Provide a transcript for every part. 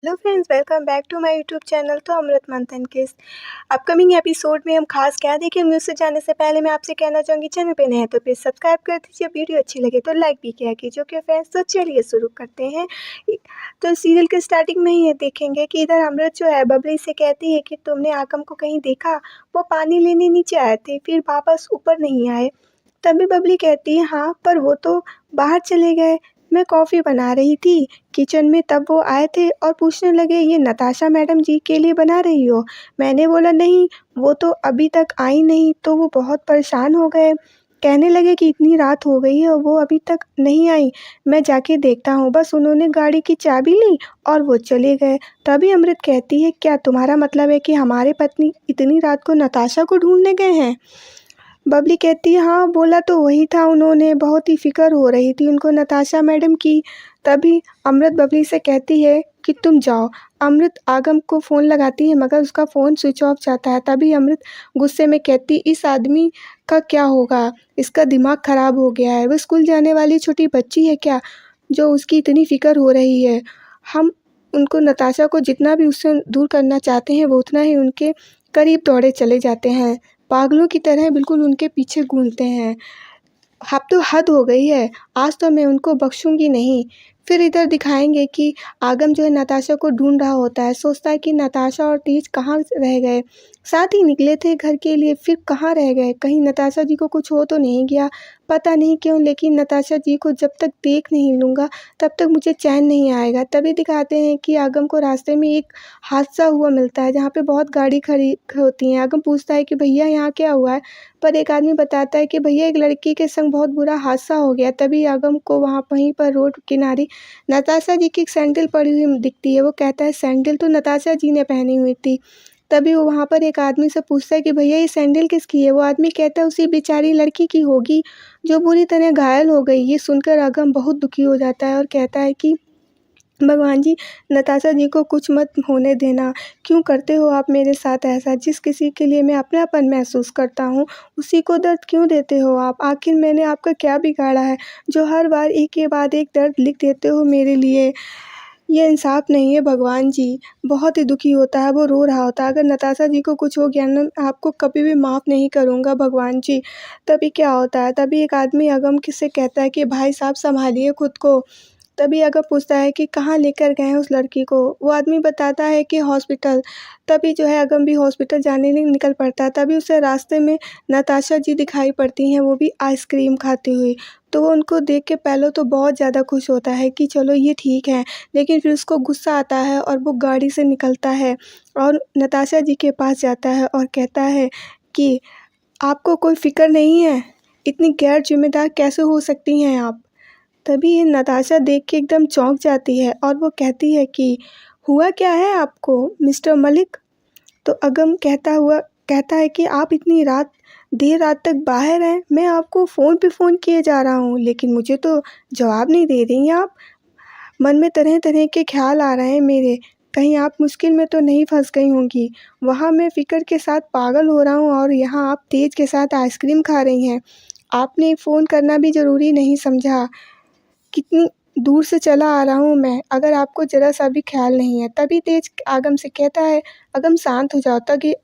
Hello friends, welcome back to my YouTube channel. तो अमृत मंथन के इस अपकमिंग एपिसोड में हम खास क्या देखेंगे उससे जानने से पहले मैं आपसे कहना चाहूँगी, चैनल पे नए हैं तो प्लीज़ सब्सक्राइब कर दीजिए, वीडियो अच्छी लगे तो लाइक भी किया कीजिए फ्रेंड्स। तो चलिए शुरू करते हैं। तो सीरियल के स्टार्टिंग में ही ये देखेंगे कि इधर अमृत जो है बबली से कहती है कि तुमने आगम को कहीं देखा? वो पानी लेने नीचे आए थे, फिर वापस ऊपर नहीं आए। तभी बबली कहती है, हाँ पर वो तो बाहर चले गए, मैं कॉफ़ी बना रही थी किचन में, तब वो आए थे और पूछने लगे, ये नताशा मैडम जी के लिए बना रही हो? मैंने बोला नहीं, वो तो अभी तक आई नहीं। तो वो बहुत परेशान हो गए, कहने लगे कि इतनी रात हो गई है और वो अभी तक नहीं आई, मैं जाके देखता हूँ। बस उन्होंने गाड़ी की चाबी ली और वो चले गए। तभी अमृत कहती है, क्या तुम्हारा मतलब है कि हमारे पत्नी इतनी रात को नताशा को ढूंढने गए हैं? बबली कहती है, हाँ बोला तो वही था उन्होंने, बहुत ही फ़िक्र हो रही थी उनको नताशा मैडम की। तभी अमृत बबली से कहती है कि तुम जाओ। अमृत आगम को फ़ोन लगाती है मगर उसका फ़ोन स्विच ऑफ जाता है। तभी अमृत गुस्से में कहती, इस आदमी का क्या होगा? इसका दिमाग ख़राब हो गया है। वो स्कूल जाने वाली छोटी बच्ची है क्या, जो उसकी इतनी फ़िक्र हो रही है? हम उनको नताशा को जितना भी उससे दूर करना चाहते हैं वो उतना ही उनके करीब दौड़े चले जाते हैं, पागलों की तरह बिल्कुल उनके पीछे घूमते हैं। अब तो हद हो गई है, आज तो मैं उनको बख्शूंगी नहीं। फिर इधर दिखाएंगे कि आगम जो है नताशा को ढूंढ रहा होता है, सोचता है कि नताशा और तेज कहाँ रह गए, साथ ही निकले थे घर के लिए, फिर कहाँ रह गए? कहीं नताशा जी को कुछ हो तो नहीं गया? पता नहीं क्यों, लेकिन नताशा जी को जब तक देख नहीं लूँगा तब तक मुझे चैन नहीं आएगा। तभी दिखाते हैं कि आगम को रास्ते में एक हादसा हुआ मिलता है जहाँ पे बहुत गाड़ी खड़ी होती हैं। आगम पूछता है कि भैया यहाँ क्या हुआ है? पर एक आदमी बताता है कि भैया एक लड़की के संग बहुत बुरा हादसा हो गया। तभी आगम को वहीं पर रोड किनारे नताशा जी की एक सैंडल पड़ी हुई दिखती है। वो कहता है, सैंडल तो नताशा जी ने पहनी हुई थी। तभी वो वहाँ पर एक आदमी से पूछता है कि भैया ये सैंडल किसकी है? वो आदमी कहता है उसी बेचारी लड़की की होगी जो बुरी तरह घायल हो गई। ये सुनकर आगम बहुत दुखी हो जाता है और कहता है कि भगवान जी, नताशा जी को कुछ मत होने देना। क्यों करते हो आप मेरे साथ ऐसा? जिस किसी के लिए मैं अपनापन महसूस करता हूँ, उसी को दर्द क्यों देते हो आप? आखिर मैंने आपका क्या बिगाड़ा है, जो हर बार एक के बाद एक दर्द लिख देते हो मेरे लिए? ये इंसाफ़ नहीं है भगवान जी। बहुत ही दुखी होता है, वो रो रहा होता है, अगर नताशा जी को कुछ हो गया ना, आपको कभी भी माफ़ नहीं करूँगा भगवान जी। तभी क्या होता है, तभी एक आदमी अगम से कहता है कि भाई साहब सँभालिए खुद को। तभी अगम पूछता है कि कहाँ लेकर गए हैं उस लड़की को? वो आदमी बताता है कि हॉस्पिटल। तभी जो है अगम भी हॉस्पिटल जाने निकल पड़ता है। तभी उसे रास्ते में नताशा जी दिखाई पड़ती हैं, वो भी आइसक्रीम खाती हुई। तो वो उनको देख के पहले तो बहुत ज़्यादा खुश होता है कि चलो ये ठीक है, लेकिन फिर उसको गुस्सा आता है और वो गाड़ी से निकलता है और नताशा जी के पास जाता है और कहता है कि आपको कोई फ़िक्र नहीं है? इतनी गैर ज़िम्मेदार कैसे हो सकती हैं आप? तभी ये नताशा देख के एकदम चौंक जाती है और वो कहती है कि हुआ क्या है आपको मिस्टर मलिक? तो अगम कहता है कि आप इतनी देर रात तक बाहर हैं, मैं आपको फ़ोन पे फ़ोन किए जा रहा हूँ लेकिन मुझे तो जवाब नहीं दे रही हैं आप। मन में तरह-तरह के ख़्याल आ रहे हैं मेरे, कहीं आप मुश्किल में तो नहीं फँस गई होंगी। वहाँ मैं फ़िक्र के साथ पागल हो रहा हूँ और यहाँ आप तेज के साथ आइसक्रीम खा रही हैं। आपने फ़ोन करना भी ज़रूरी नहीं समझा। कितनी दूर से चला आ रहा हूँ मैं, अगर आपको ज़रा-सा भी ख़्याल नहीं है। तभी तेज आगम से कहता है, आगम शांत हो जाओ।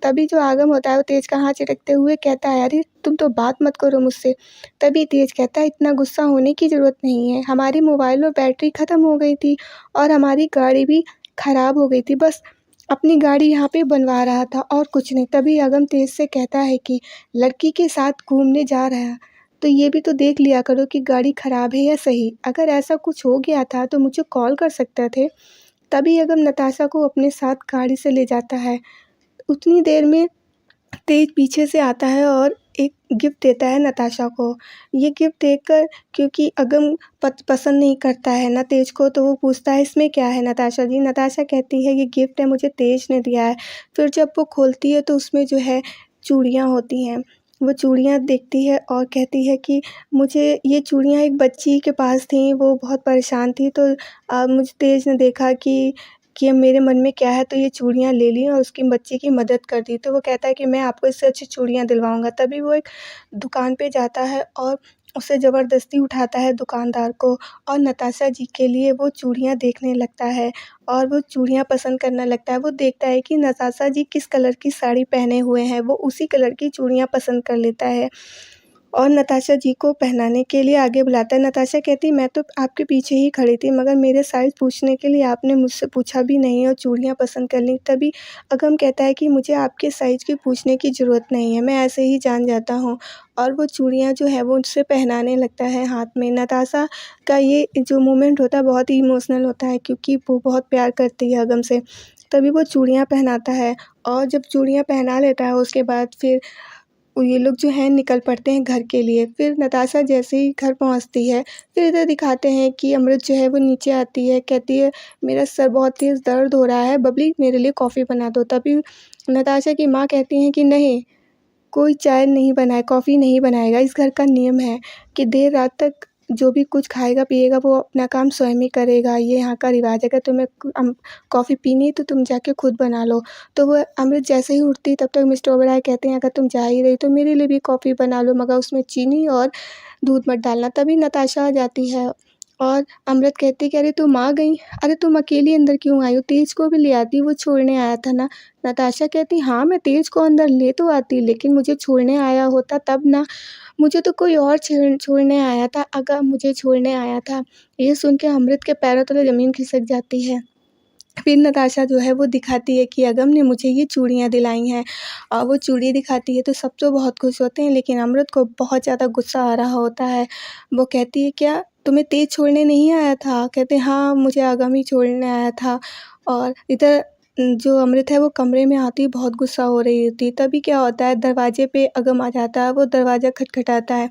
तभी जो आगम होता है वो तेज का हाथ झटकते हुए कहता है, अरे तुम तो बात मत करो मुझसे। तभी तेज कहता है, इतना गुस्सा होने की ज़रूरत नहीं है, हमारी मोबाइल में बैटरी ख़त्म हो गई थी और हमारी गाड़ी भी ख़राब हो गई थी, बस अपनी गाड़ी यहाँ पे बनवा रहा था और कुछ नहीं। तभी आगम तेज से कहता है कि लड़की के साथ घूमने जा रहा है, तो ये भी तो देख लिया करो कि गाड़ी ख़राब है या सही। अगर ऐसा कुछ हो गया था तो मुझे कॉल कर सकते थे। तभी अगम नताशा को अपने साथ गाड़ी से ले जाता है। उतनी देर में तेज पीछे से आता है और एक गिफ्ट देता है नताशा को। ये गिफ्ट देखकर, क्योंकि अगम पसंद नहीं करता है ना तेज को, तो वो पूछता है इसमें क्या है नताशा जी? नताशा कहती है ये गिफ्ट है, मुझे तेज ने दिया है। फिर जब वो खोलती है तो उसमें जो है चूड़ियाँ होती हैं। वो चूड़ियाँ देखती है और कहती है कि मुझे ये चूड़ियाँ एक बच्ची के पास थीं, वो बहुत परेशान थी, तो मुझे तेज ने देखा कि अब मेरे मन में क्या है, तो ये चूड़ियाँ ले ली और उसकी बच्ची की मदद कर दी। तो वो कहता है कि मैं आपको इससे अच्छी चूड़ियाँ दिलवाऊँगा। तभी वो एक दुकान पे जाता है और उसे ज़बरदस्ती उठाता है दुकानदार को और नताशा जी के लिए वो चूड़ियाँ देखने लगता है और वो चूड़ियाँ पसंद करने लगता है। वो देखता है कि नताशा जी किस कलर की साड़ी पहने हुए हैं, वो उसी कलर की चूड़ियाँ पसंद कर लेता है और नताशा जी को पहनाने के लिए आगे बुलाता है। नताशा कहती, मैं तो आपके पीछे ही खड़ी थी, मगर मेरे साइज़ पूछने के लिए आपने मुझसे पूछा भी नहीं और चूड़ियाँ पसंद कर लीं। तभी अगम कहता है कि मुझे आपके साइज़ की पूछने की ज़रूरत नहीं है, मैं ऐसे ही जान जाता हूँ। और वो चूड़ियाँ जो है वो उसे पहनाने लगता है हाथ में। नताशा का ये जो मोमेंट होता है बहुत ही इमोशनल होता है, क्योंकि वो बहुत प्यार करती है अगम से। तभी वो चूड़ियाँ पहनाता है और जब चूड़ियाँ पहना लेता है उसके बाद फिर ये लोग जो हैं निकल पड़ते हैं घर के लिए। फिर नताशा जैसे ही घर पहुँचती है, फिर इधर दिखाते हैं कि अमृत जो है वो नीचे आती है, कहती है, मेरा सर बहुत तेज़ दर्द हो रहा है, बबली मेरे लिए कॉफ़ी बना दो। तभी नताशा की माँ कहती हैं कि नहीं, कोई चाय नहीं बनाए, कॉफ़ी नहीं बनाएगा। इस घर का नियम है कि देर रात तक जो भी कुछ खाएगा पिएगा वो अपना काम स्वयं ही करेगा। ये यहाँ का रिवाज है, अगर तुम्हें कॉफ़ी पीनी है तो तुम जाके खुद बना लो। तो वो अमृत जैसे ही उठती तब तक मिस्टर ओबेरॉय कहते हैं, अगर तुम जा ही रही तो मेरे लिए भी कॉफ़ी बना लो, मगर उसमें चीनी और दूध मत डालना। तभी नताशा आ जाती है और अमृत कहती है कि अरे तुम आ गई, अरे तुम अकेली अंदर क्यों आई हो? तेज को भी ले आती, वो छोड़ने आया था ना। नताशा कहती, हाँ मैं तेज को अंदर ले तो आती, लेकिन मुझे छोड़ने आया होता तब ना, मुझे तो कोई और छोड़ने आया था, अगर मुझे छोड़ने आया था। ये सुन के अमृत के पैरों तले ज़मीन खिसक जाती है। फिर नताशा जो है वो दिखाती है कि अगम ने मुझे ये चूड़ियाँ दिलाई हैं और वो चूड़ी दिखाती है तो सब तो बहुत खुश होते हैं, लेकिन अमृत को बहुत ज़्यादा गुस्सा आ रहा होता है। वो कहती है, क्या तुम्हें तेज छोड़ने नहीं आया था? कहते हैं, हाँ मुझे अगम ही छोड़ने आया था। और इधर जो अमृत है वो कमरे में आती बहुत गुस्सा हो रही होती है। तभी क्या होता है, दरवाजे पे अगम आ जाता है, वो दरवाज़ा खटखटाता है,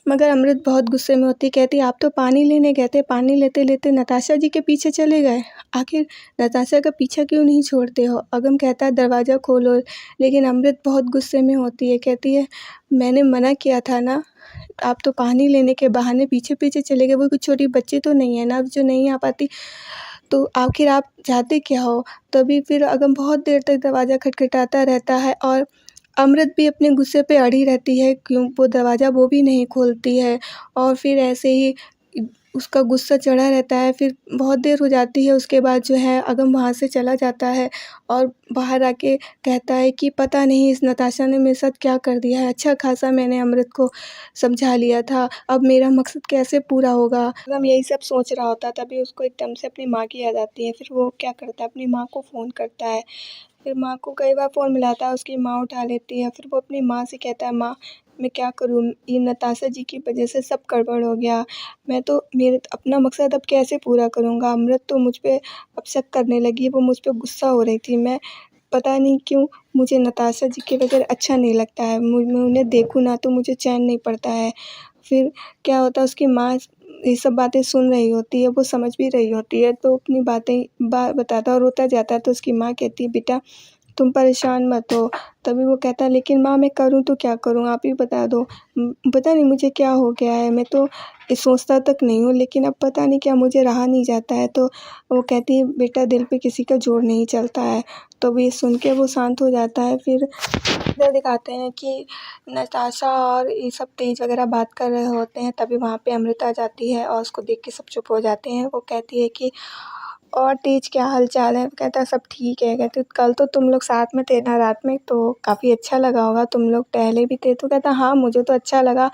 मगर अमृत बहुत गुस्से में होती, कहती, आप तो पानी लेने गए थे, पानी लेते-लेते नताशा जी के पीछे चले गए। आखिर नताशा का पीछा क्यों नहीं छोड़ते हो? अगम कहता है, दरवाज़ा खोलो, लेकिन अमृत बहुत गुस्से में होती है, कहती है, मैंने मना किया था ना, आप तो पानी लेने के बहाने पीछे-पीछे चले गए, वो कोई छोटी बच्ची तो नहीं है ना जो नहीं आ पाती, तो आखिर आप चाहते क्या हो? तभी फिर अगम बहुत देर तक दरवाज़ा खटखटाता रहता है और अमृत भी अपने गुस्से पे अड़ी रहती है, क्यों वो दरवाज़ा वो भी नहीं खोलती है और फिर ऐसे ही उसका गुस्सा चढ़ा रहता है। फिर बहुत देर हो जाती है, उसके बाद जो है अगम वहाँ से चला जाता है और बाहर आके कहता है कि पता नहीं इस नताशा ने मेरे साथ क्या कर दिया है, अच्छा खासा मैंने अमृत को समझा लिया था, अब मेरा मकसद कैसे पूरा होगा। अगम यही सब सोच रहा होता है, तभी उसको एकदम से अपनी माँ की याद आती है। फिर वो क्या करता है, अपनी माँ को फ़ोन करता है। फिर माँ को कई बार फ़ोन मिलाता है, उसकी माँ उठा लेती है। फिर वो अपनी माँ से कहता है, माँ मैं क्या करूँ, ये नताशा जी की वजह से सब गड़बड़ हो गया, मैं तो मेरे अपना मकसद अब कैसे पूरा करूँगा। अमृत तो मुझ पे अब शक करने लगी है, वो मुझ पे गुस्सा हो रही थी, मैं पता नहीं क्यों मुझे नताशा जी के बगैर अच्छा नहीं लगता है, मैं उन्हें देखूँ ना तो मुझे चैन नहीं पड़ता है। फिर क्या होता है, उसकी माँ ये सब बातें सुन रही होती है, वो समझ भी रही होती है, तो अपनी बातें बताता है और रोता जाता है। तो उसकी माँ कहती है, बेटा तुम परेशान मत हो। तभी वो कहता है, लेकिन माँ मैं करूँ तो क्या करूँ, आप ही बता दो। पता नहीं मुझे क्या हो गया है, मैं तो ये सोचता तक नहीं हूँ, लेकिन अब पता नहीं क्या मुझे रहा नहीं जाता है। तो वो कहती है, बेटा दिल पे किसी का ज़ोर नहीं चलता है। तो ये सुन के वो शांत हो जाता है। फिर इधर दिखाते हैं कि नताशा और ये सब तेज वगैरह बात कर रहे होते हैं, तभी वहाँ पे अमृता आ जाती है और उसको देख के सब चुप हो जाते हैं। वो कहती है कि और तेज क्या हाल चाल है? कहता है सब ठीक है। कहती कल तो तुम लोग साथ में थे ना रात में, तो काफ़ी अच्छा लगा होगा, तुम लोग टहले भी थे। तो कहता हाँ मुझे तो अच्छा लगा।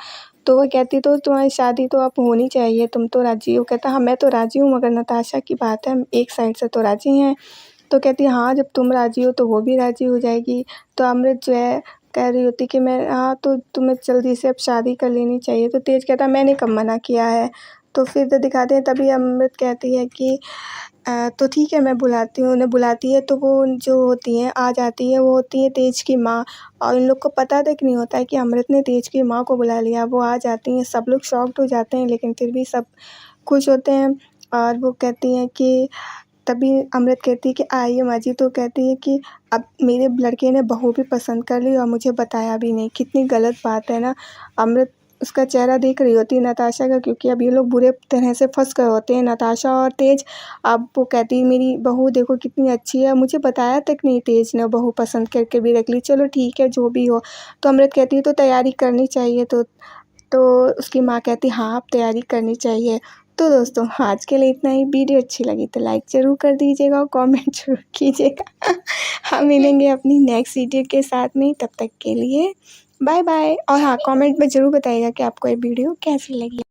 तो वो कहती तो तुम्हारी शादी तो अब होनी चाहिए, तुम तो राज़ी हो। कहता हाँ मैं तो राज़ी हूँ, मगर नताशा की बात है, एक साइड से तो राज़ी हैं। तो कहती है हाँ जब तुम राज़ी हो तो वो भी राज़ी हो जाएगी। तो अमृत जो है कह रही होती कि मैं हाँ तो तुम्हें जल्दी से अब शादी कर लेनी चाहिए। तो तेज कहता मैंने कब मना किया है। तो फिर तो दिखाते हैं, तभी अमृत कहती है कि तो ठीक है मैं बुलाती हूँ। उन्हें बुलाती है तो वो जो होती हैं आ जाती है, वो होती है तेज की माँ, और इन लोग को पता तक नहीं होता है कि अमृत ने तेज की माँ को बुला लिया। वो आ जाती हैं, सब लोग शॉक्ड हो जाते हैं, लेकिन फिर भी सब खुश होते हैं। और वो कहती हैं कि तभी अमृत कहती है कि आइए माँ जी। तो कहती है कि अब मेरे लड़के ने बहू भी पसंद कर ली और मुझे बताया भी नहीं, कितनी गलत बात है ना। अमृत उसका चेहरा देख रही होती है नताशा का, क्योंकि अब ये लोग बुरे तरह से फंस गए होते हैं नताशा और तेज। अब वो कहती है मेरी बहू देखो कितनी अच्छी है, मुझे बताया तक नहीं तेज ने बहू पसंद करके भी रख ली, चलो ठीक है जो भी हो। तो अमृत कहती है तो तैयारी करनी चाहिए। तो तो उसकी माँ कहती हाँ अब तैयारी करनी चाहिए। तो दोस्तों आज के लिए इतना ही। वीडियो अच्छी लगी तो लाइक ज़रूर कर दीजिएगा और कमेंट ज़रूर कीजिएगा। हम मिलेंगे अपनी नेक्स्ट वीडियो के साथ में, तब तक के लिए बाय बाय। और हाँ, कमेंट में ज़रूर बताइएगा कि आपको ये वीडियो कैसी लगी।